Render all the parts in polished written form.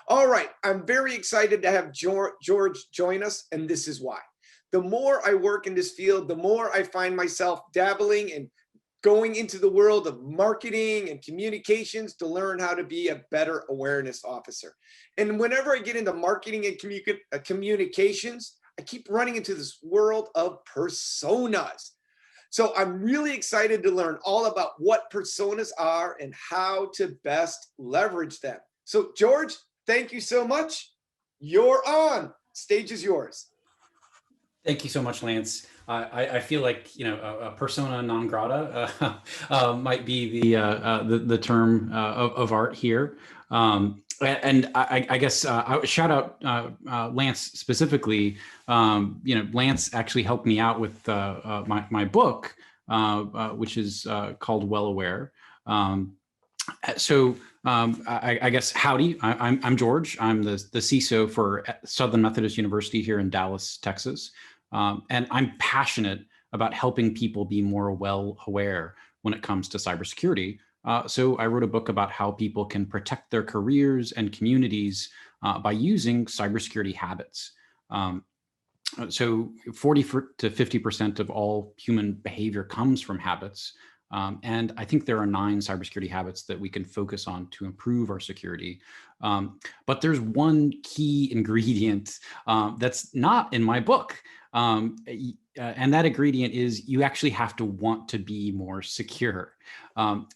All right, I'm very excited to have George join us, and this is why. The more I work in this field, the more I find myself dabbling and going into the world of marketing and communications to learn how to be a better awareness officer. And whenever I get into marketing and communications, I keep running into this world of personas. So I'm really excited to learn all about what personas are and how to best leverage them. So George, thank you so much. You're on. Stage is yours. Thank you so much, Lance. I feel like a persona non grata might be the term of art here, and I guess I would shout out Lance specifically. Lance actually helped me out with my book, which is called Well Aware. I guess howdy. I'm George. I'm the CISO for Southern Methodist University here in Dallas, Texas. And I'm passionate about helping people be more well aware when it comes to cybersecurity. So I wrote a book about how people can protect their careers and communities by using cybersecurity habits. So 40 to 50% of all human behavior comes from habits. And I think there are 9 cybersecurity habits that we can focus on to improve our security. But there's one key ingredient that's not in my book. And that ingredient is you actually have to want to be more secure.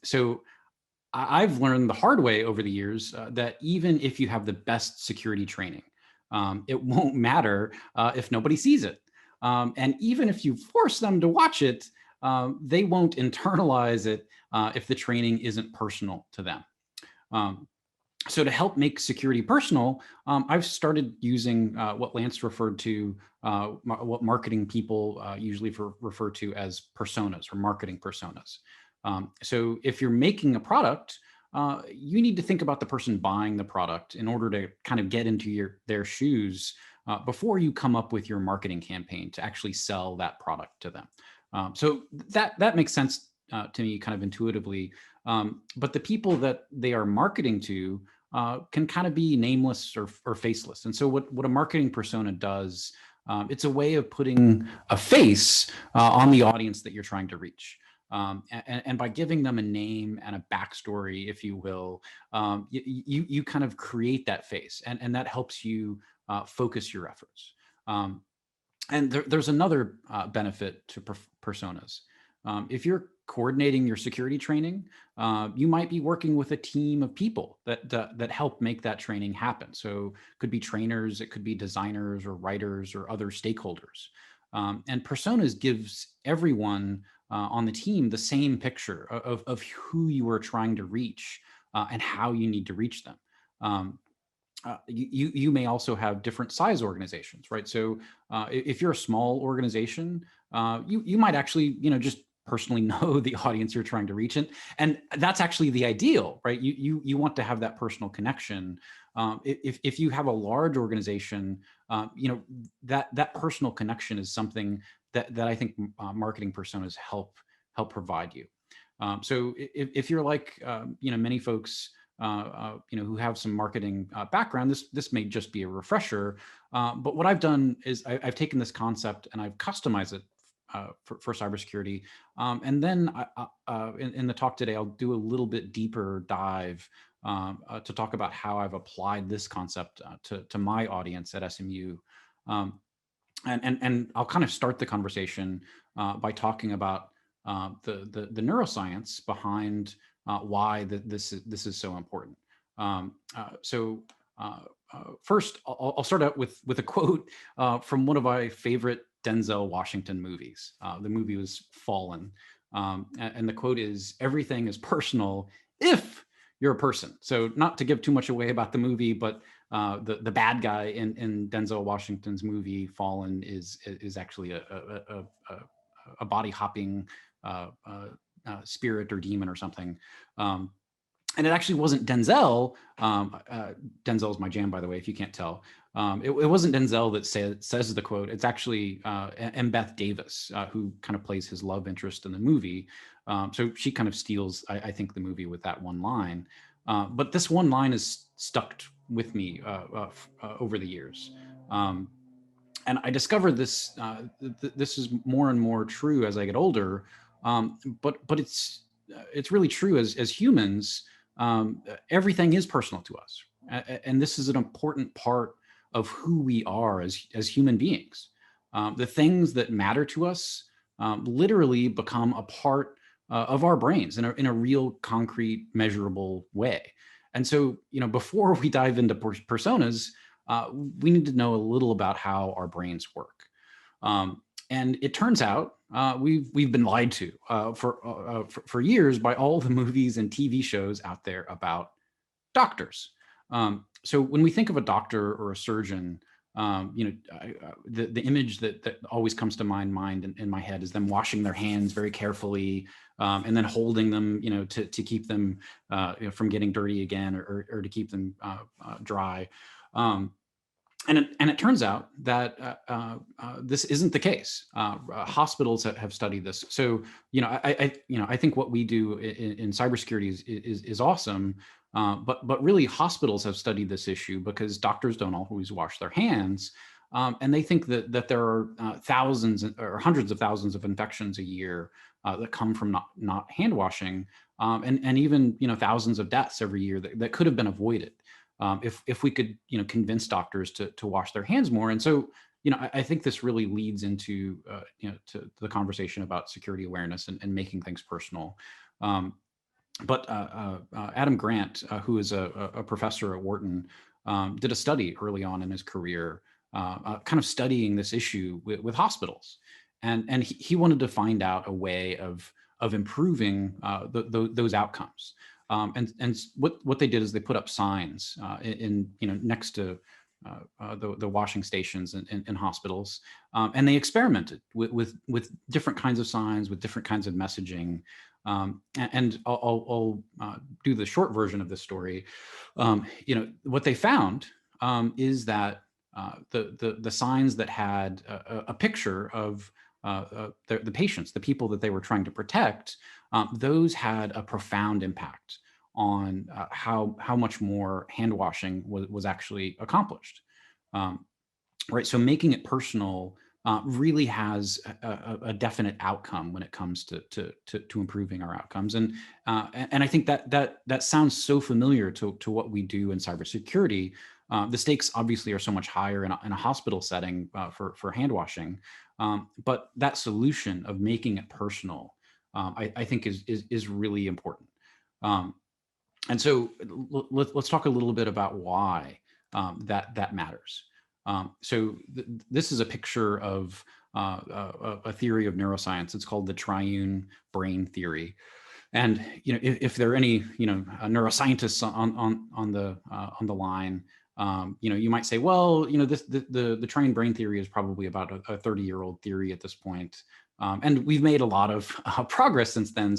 So I've learned the hard way over the years that even if you have the best security training, it won't matter if nobody sees it. And even if you force them to watch it, they won't internalize it if the training isn't personal to them. So to help make security personal, I've started using what Lance referred to, what marketing people usually refer to as personas or marketing personas. So if you're making a product, you need to think about the person buying the product in order to kind of get into their shoes before you come up with your marketing campaign to actually sell that product to them. So that makes sense to me kind of intuitively. But the people that they are marketing to can kind of be nameless or faceless. And so what a marketing persona does, it's a way of putting a face on the audience that you're trying to reach. And by giving them a name and a backstory, if you will, you kind of create that face, and that helps you focus your efforts. And there's another benefit to personas. If you're coordinating your security training, you might be working with a team of people that help make that training happen. So it could be trainers, it could be designers or writers or other stakeholders. And personas gives everyone on the team the same picture of who you are trying to reach and how you need to reach them. You may also have different size organizations, right? So if you're a small organization, you might actually, just personally know the audience you're trying to reach, and that's actually the ideal, right? You want to have that personal connection. If you have a large organization, that personal connection is something that I think marketing personas help provide you. So if you're like many folks who have some marketing background, this may just be a refresher. But what I've done is I've taken this concept and I've customized it for cybersecurity. And then in the talk today, I'll do a little bit deeper dive to talk about how I've applied this concept to my audience at SMU. And I'll kind of start the conversation by talking about the neuroscience behind why this is so important. First, I'll start out with a quote from one of my favorite Denzel Washington movies. The movie was Fallen, and the quote is, "Everything is personal if you're a person." So not to give too much away about the movie, but the bad guy in Denzel Washington's movie Fallen is actually a body hopping spirit or demon or something. And it actually wasn't Denzel. Denzel is my jam, by the way, if you can't tell. It wasn't Denzel that says the quote. It's actually Beth Davis, who kind of plays his love interest in the movie. So she kind of steals, I think, the movie with that one line. But this one line has stuck with me over the years. And I discovered this. This is more and more true as I get older. But it's really true as humans. Everything is personal to us, and this is an important part of who we are as human beings. The things that matter to us literally become a part of our brains in a real, concrete, measurable way. And so, before we dive into personas, we need to know a little about how our brains work. And it turns out we've been lied to for years by all the movies and TV shows out there about doctors. So when we think of a doctor or a surgeon, the image that always comes to my mind in my head is them washing their hands very carefully, and then holding them, to keep them from getting dirty again, or to keep them dry. And it turns out that this isn't the case. Hospitals have studied this. So I think what we do in cybersecurity is awesome. But really, hospitals have studied this issue because doctors don't always wash their hands, and they think that there are thousands or hundreds of thousands of infections a year that come from not hand washing, and even thousands of deaths every year that could have been avoided. If we could convince doctors to wash their hands more. And so I think this really leads into to the conversation about security awareness and making things personal. But Adam Grant, who is a professor at Wharton, did a study early on in his career, kind of studying this issue with hospitals, and he wanted to find out a way of improving those outcomes. And what they did is they put up signs in next to the washing stations in hospitals, and they experimented with different kinds of signs, with different kinds of messaging. And I'll do the short version of this story. What they found is that the signs that had a picture of the patients, the people that they were trying to protect, those had a profound impact on how much more hand washing was actually accomplished. Right, so making it personal really has a definite outcome when it comes to improving our outcomes, and I think that sounds so familiar to what we do in cybersecurity. The stakes obviously are so much higher in a hospital setting for hand washing, but that solution of making it personal, I think is really important. And so let's talk a little bit about why that matters. So this is a picture of a theory of neuroscience. It's called the Triune brain theory. And if there are any neuroscientists on the line, you might say, well, the Triune brain theory is probably about a 30-year-old theory at this point. And we've made a lot of progress since then.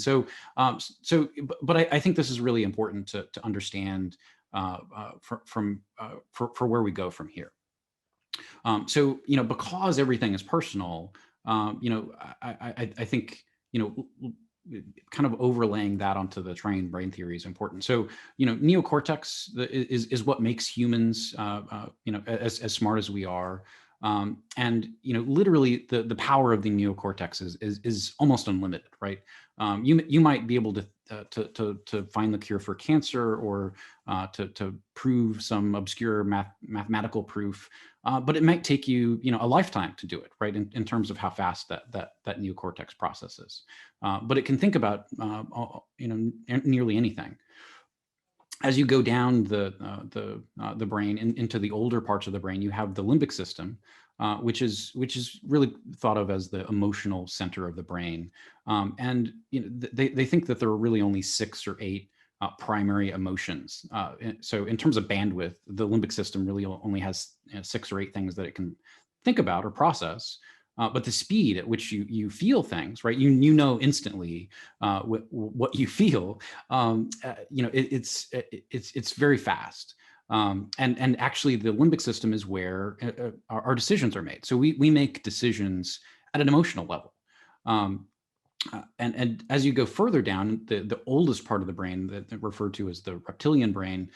But I think this is really important to understand for where we go from here. Because everything is personal, I think kind of overlaying that onto the Triune brain theory is important. So neocortex is what makes humans as smart as we are. And literally the power of the neocortex is almost unlimited, right? You might be able to find the cure for cancer, or to prove some obscure mathematical proof, but it might take you a lifetime to do it, right? In terms of how fast that neocortex processes. But it can think about nearly anything. As you go down the brain into the older parts of the brain, you have the limbic system, which is really thought of as the emotional center of the brain. And they think that there are really only 6 or 8 primary emotions. So in terms of bandwidth, the limbic system really only has 6 or 8 things that it can think about or process. But the speed at which you feel things, right? You know instantly what you feel. It's very fast. And actually, the limbic system is where our decisions are made. So we make decisions at an emotional level. And as you go further down, the oldest part of the brain that referred to as the reptilian brain,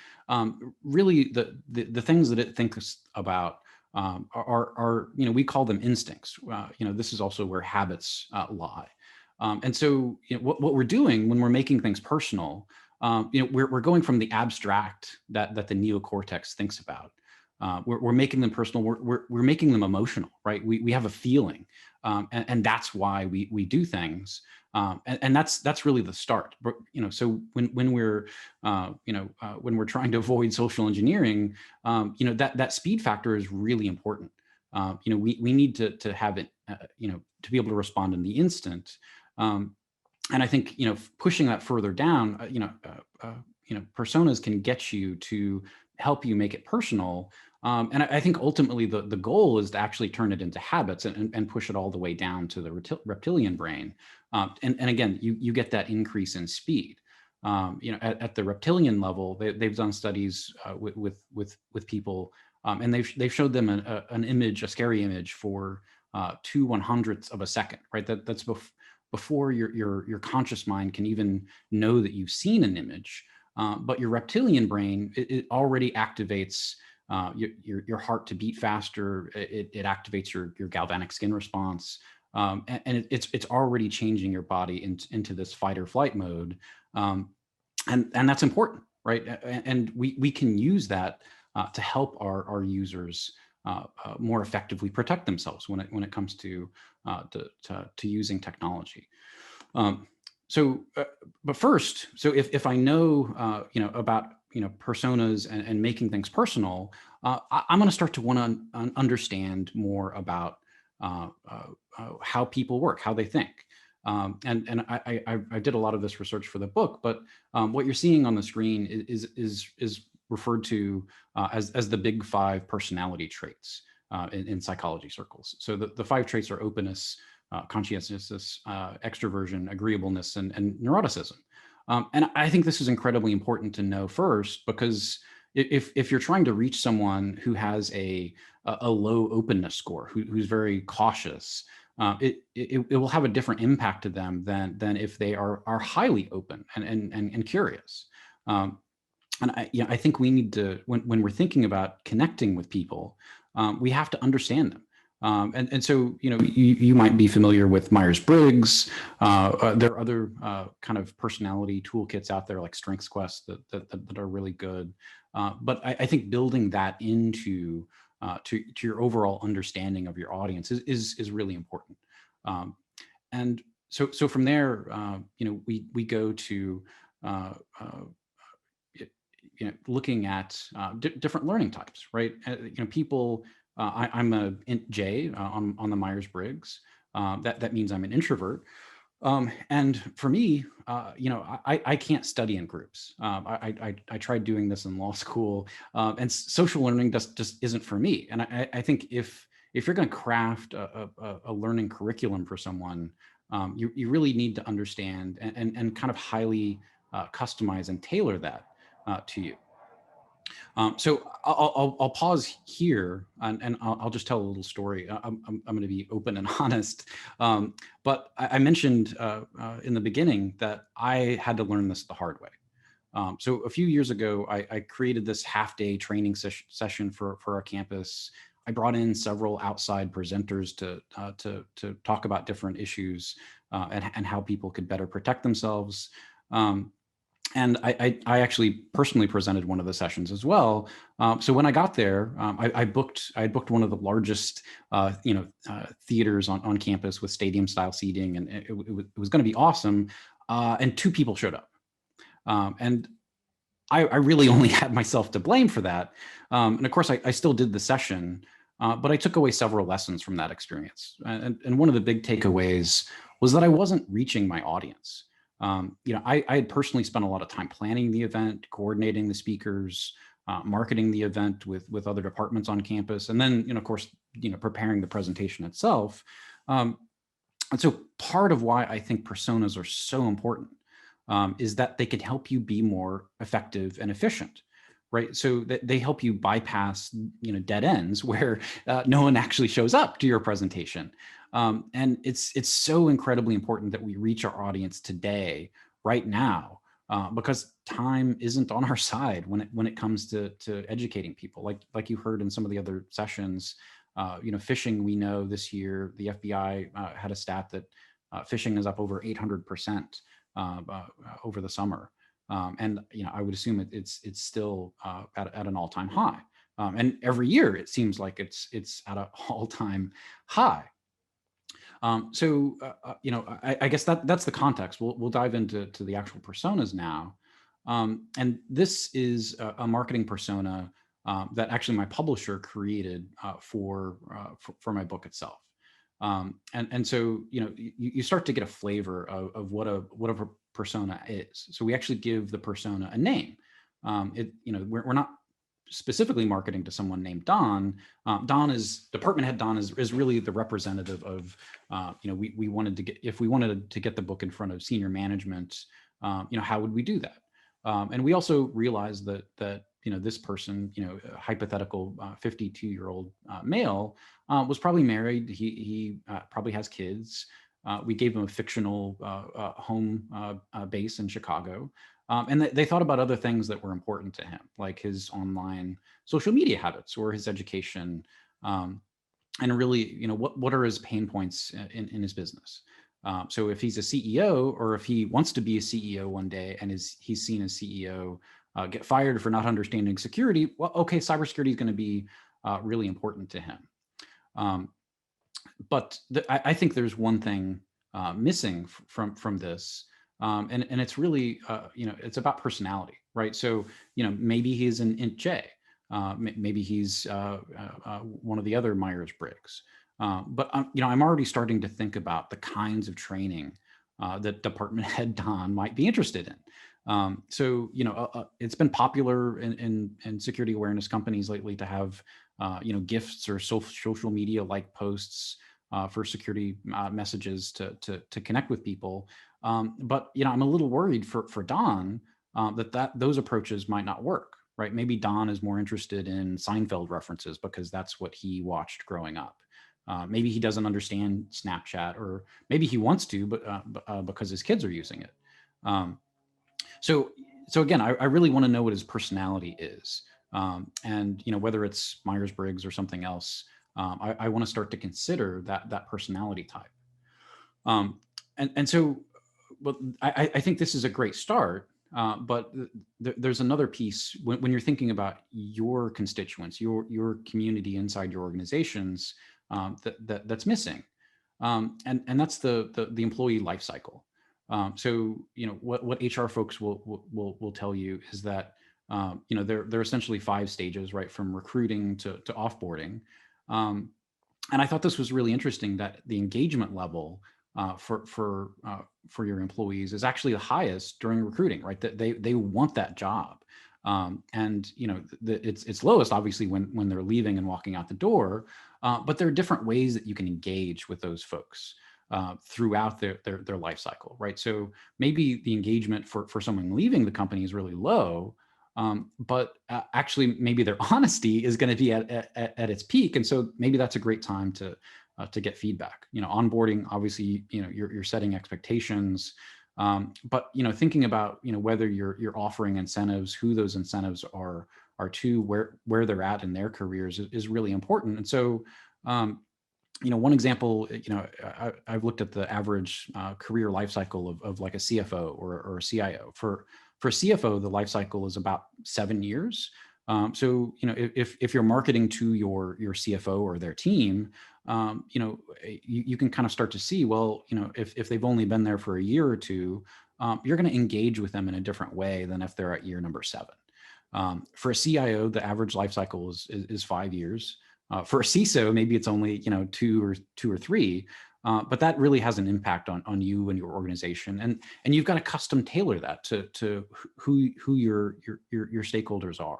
really the things that it thinks about are we call them instincts. This is also where habits lie. And so what we're doing when we're making things personal, we're going from the abstract that the neocortex thinks about. We're making them personal. We're making them emotional, right? We have a feeling, and that's why we do things. And that's really the start. But so when we're when we're trying to avoid social engineering, that speed factor is really important. We need to have it, to be able to respond in the instant. And I think pushing that further down, personas can get you to help you make it personal. And I think ultimately the goal is to actually turn it into habits and push it all the way down to the reptilian brain. And again, you get that increase in speed. At the reptilian level, they've done studies with people, and they've showed them an image, a scary image for 2/100ths of a second, right? That's before your conscious mind can even know that you've seen an image. But your reptilian brain, it already activates your heart to beat faster. It activates your galvanic skin response, and it's already changing your body into this fight or flight mode, and that's important, right? And we can use that to help our users more effectively protect themselves when it comes to using technology. But first, so if I know about personas and making things personal, I'm going to start to want to understand more about how people work, how they think. And I did a lot of this research for the book, but what you're seeing on the screen is referred to as the big 5 personality traits in psychology circles. So the 5 traits are openness, conscientiousness, extroversion, agreeableness, and neuroticism. And I think this is incredibly important to know first, because if you're trying to reach someone who has a low openness score, who's very cautious, it will have a different impact to them than if they are highly open and curious. And I think we need to, when we're thinking about connecting with people, we have to understand them. And so, you might be familiar with Myers-Briggs. There are other kind of personality toolkits out there like StrengthsQuest that are really good. But I think building that into to your overall understanding of your audience is really important. And so from there, we go to looking at different learning types, right? People. I'm a J on the Myers-Briggs. That means I'm an introvert. And for me, I can't study in groups. I tried doing this in law school, and social learning just isn't for me. And I think if you're going to craft a learning curriculum for someone, you really need to understand and kind of highly customize and tailor that to you. So I'll pause here and I'll just tell a little story. I'm going to be open and honest. But I mentioned in the beginning that I had to learn this the hard way. So a few years ago, I created this half-day training session for our campus. I brought in several outside presenters to talk about different issues and how people could better protect themselves. And I actually personally presented one of the sessions as well. So when I got there, I had booked one of the largest, theaters on campus with stadium style seating, and it was going to be awesome. And 2 people showed up, and I really only had myself to blame for that. And of course, I still did the session, but I took away several lessons from that experience. And one of the big takeaways was that I wasn't reaching my audience. I had personally spent a lot of time planning the event, coordinating the speakers, marketing the event with other departments on campus, and then, of course, preparing the presentation itself. And so part of why I think personas are so important is that they can help you be more effective and efficient. right? So they help you bypass, dead ends where no one actually shows up to your presentation. And it's so incredibly important that we reach our audience today, right now, because time isn't on our side when it comes to educating people. Like you heard in some of the other sessions, phishing, we know this year, the FBI had a stat that phishing is up over 800% over the summer. And I would assume it's still at an all-time high. And every year it seems like it's at an all-time high. I guess that's the context. We'll dive into the actual personas now. And this is a marketing persona that actually my publisher created for my book itself. And so, you start to get a flavor of what a persona is. So we actually give the persona a name. We're not specifically marketing to someone named Don. Don is department head. Don is really the representative of, we wanted to get, if we wanted to get the book in front of senior management, how would we do that? And we also realized that this person, a hypothetical 52-year-old male, was probably married. He probably has kids. We gave him a fictional home base in Chicago. And they thought about other things that were important to him, like his online social media habits or his education. And really, what are his pain points in his business? So if he's a CEO, or if he wants to be a CEO one day and he's seen as CEO get fired for not understanding security, well, okay, cybersecurity is going to be really important to him. But I think there's one thing missing from this, and it's really it's about personality, right? So maybe he's an int J, maybe he's one of the other Myers-Briggs, but I'm already starting to think about the kinds of training that department head Don might be interested in. It's been popular in security awareness companies lately to have gifts or social media like posts for security messages to connect with people. But I'm a little worried for Don that those approaches might not work, right? Maybe Don is more interested in Seinfeld references because that's what he watched growing up. Maybe he doesn't understand Snapchat, or maybe he wants to, but because his kids are using it. So again, I really want to know what his personality is. And whether it's Myers-Briggs or something else, I want to start to consider that personality type. Well, I think this is a great start, but there's another piece when you're thinking about your constituents, your community inside your organizations, that's missing, and that's the employee life cycle. What HR folks will tell you is that there are essentially 5 stages, right, from recruiting to offboarding. And I thought this was really interesting that the engagement level for your employees is actually the highest during recruiting, right? That they want that job, and it's lowest obviously when they're leaving and walking out the door. But there are different ways that you can engage with those folks throughout their life cycle, right? So maybe the engagement for someone leaving the company is really low, but actually maybe their honesty is going to be at its peak, and so maybe that's a great time to get feedback. Onboarding, obviously, you're setting expectations, but thinking about whether you're offering incentives, who those incentives are to, where they're at in their careers is really important. And so one example, I've looked at the average career life cycle of like a CFO or a CIO. For a CFO, the life cycle is about 7 years. So if you're marketing to your CFO or their team, you can kind of start to see, well, if they've only been there for a year or two, you're going to engage with them in a different way than if they're at year number 7. For a CIO, the average life cycle is 5 years. For a CISO, maybe it's only 2 or 3, but that really has an impact on you and your organization, and you've got to custom tailor that to who your stakeholders are.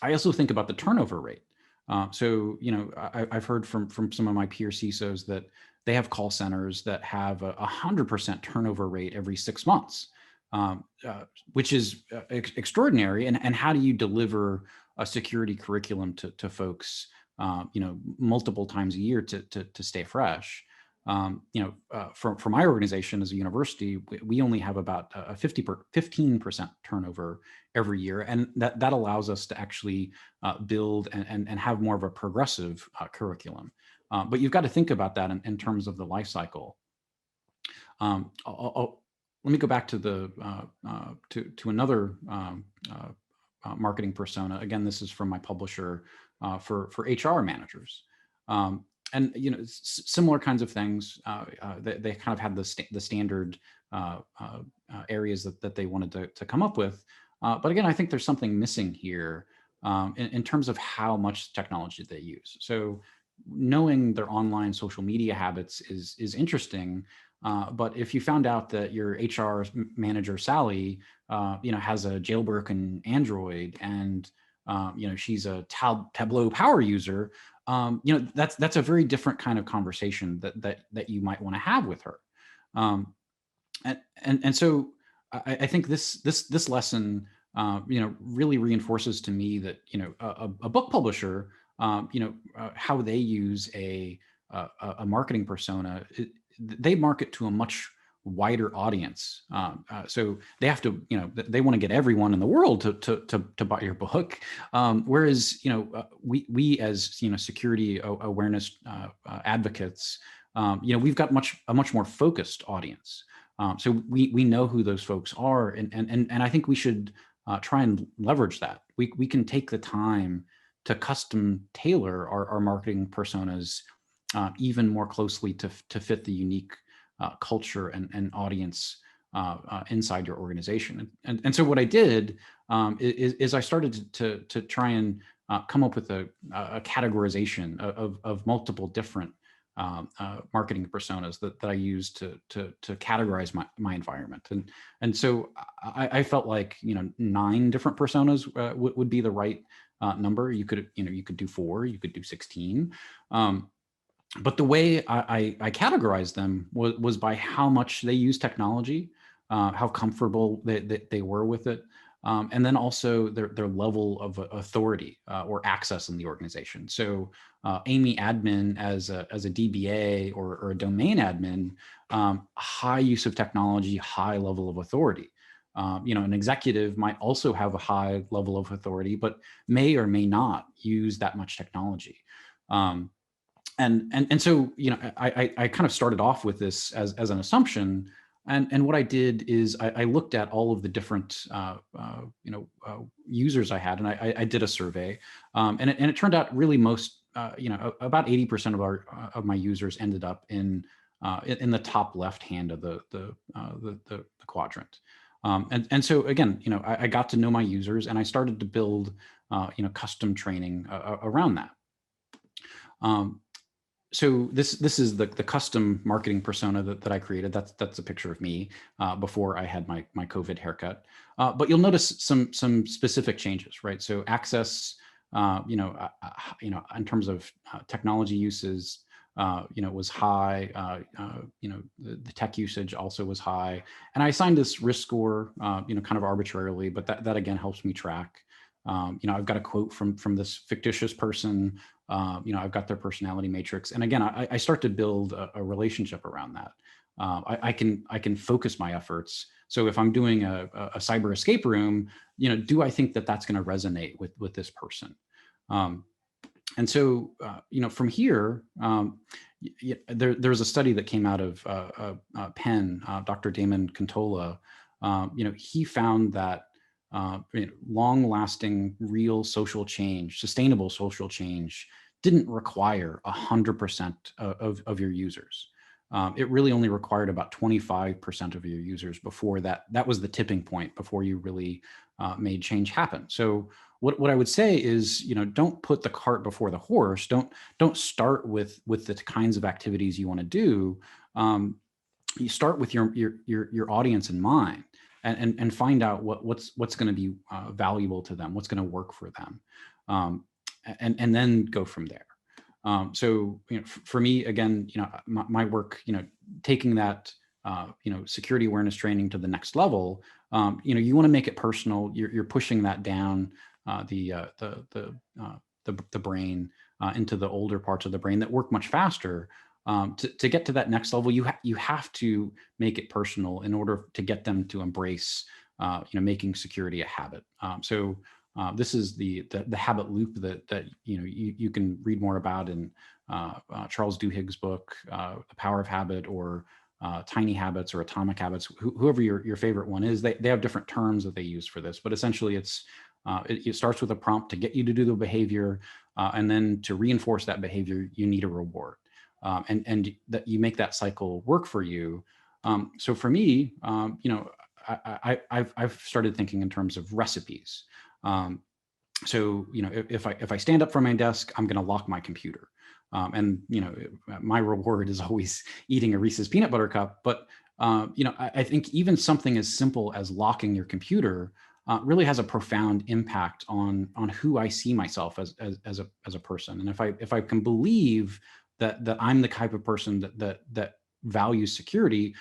I also think about the turnover rate. I've heard from some of my peer CISOs that they have call centers that have a 100% turnover rate every 6 months. which is extraordinary. And how do you deliver a security curriculum to folks, multiple times a year to stay fresh? For my organization as a university, we only have about a 15% turnover every year, and that allows us to actually build and have more of a progressive curriculum. But you've got to think about that in terms of the life cycle. Let me go back to the to another marketing persona. Again, this is from my publisher for HR managers. And similar kinds of things. They kind of had the standard areas that they wanted to come up with. But again, I think there's something missing here in terms of how much technology they use. So knowing their online social media habits is interesting. But if you found out that your HR manager, Sally, has a jailbroken Android and she's a Tableau power user, that's a very different kind of conversation that you might want to have with her. And so I think this lesson really reinforces to me that a book publisher, how they use a marketing persona, they market to a much wider audience. So they have to, they want to get everyone in the world to buy your book. Whereas, we as, security awareness advocates, we've got a much more focused audience. So we know who those folks are. And I think we should try and leverage that. We can take the time to custom tailor our marketing personas even more closely to fit the unique culture and audience inside your organization. And so what I did is I started to try and come up with a categorization of multiple different marketing personas that I use to categorize my environment. And so I felt like 9 different personas would be the right number. You could do 4, you could do 16. But the way I categorized them was by how much they use technology, how comfortable they were with it, and then also their level of authority or access in the organization. So Amy admin as a DBA or a domain admin, high use of technology, high level of authority. An executive might also have a high level of authority, but may or may not use that much technology. And so, I kind of started off with this as an assumption. And what I did is I looked at all of the different, users I had, and I did a survey. And it turned out really about 80% of my users ended up in the top left hand of the quadrant. And so again, I got to know my users, and I started to build, custom training around that. So this is the custom marketing persona that I created. That's a picture of me before I had my COVID haircut. But you'll notice some specific changes, right? So access, in terms of technology uses, was high. The tech usage also was high, and I assigned this risk score, kind of arbitrarily, but that again helps me track. I've got a quote from this fictitious person. I've got their personality matrix. And again, I start to build a relationship around that. I can focus my efforts. So if I'm doing a cyber escape room, do I think that that's going to resonate with this person? And so, from here, there's a study that came out of Penn, Dr. Damon Contola. He found that long-lasting, real social change, sustainable social change, didn't require 100% of your users. It really only required about 25% of your users before that was the tipping point, before you really made change happen. So what I would say is, don't put the cart before the horse. Don't start with the kinds of activities you want to do. You start with your audience in mind. And find out what's going to be valuable to them, what's going to work for them, and then go from there. So for me, again, my work, taking that security awareness training to the next level, You want to make it personal. You're pushing that down the brain into the older parts of the brain that work much faster. To get to that next level, you have to make it personal in order to get them to embrace making security a habit. This is the habit loop that you can read more about in Charles Duhigg's book, The Power of Habit, or Tiny Habits or Atomic Habits. Whoever your favorite one is, they have different terms that they use for this, but essentially it starts with a prompt to get you to do the behavior, and then to reinforce that behavior, you need a reward, and that you make that cycle work for you. So for me, I've started thinking in terms of recipes. So if I stand up from my desk, I'm going to lock my computer. And my reward is always eating a Reese's peanut butter cup. But I think even something as simple as locking your computer really has a profound impact on who I see myself as a person. And if I can believe that I'm the type of person that values security,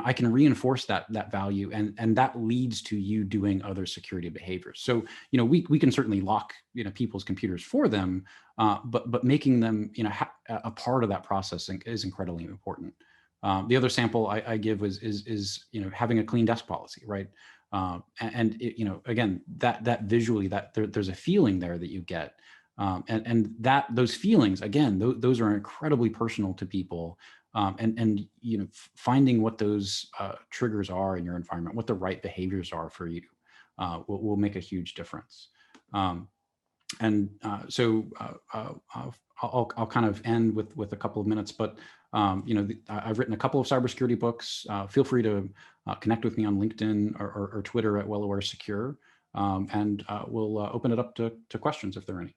I can reinforce that value, and that leads to you doing other security behaviors. So, we can certainly lock, people's computers for them, but making them, a part of that process is incredibly important. The other sample I give is having a clean desk policy, right? Again, that visually, that there's a feeling there that you get, and that those feelings, again, those are incredibly personal to people. And finding what those triggers are in your environment, what the right behaviors are for you, will make a huge difference. I'll kind of end with a couple of minutes, but I've written a couple of cybersecurity books. Feel free to connect with me on LinkedIn or Twitter at WellAwareSecure, and we'll open it up to questions if there are any.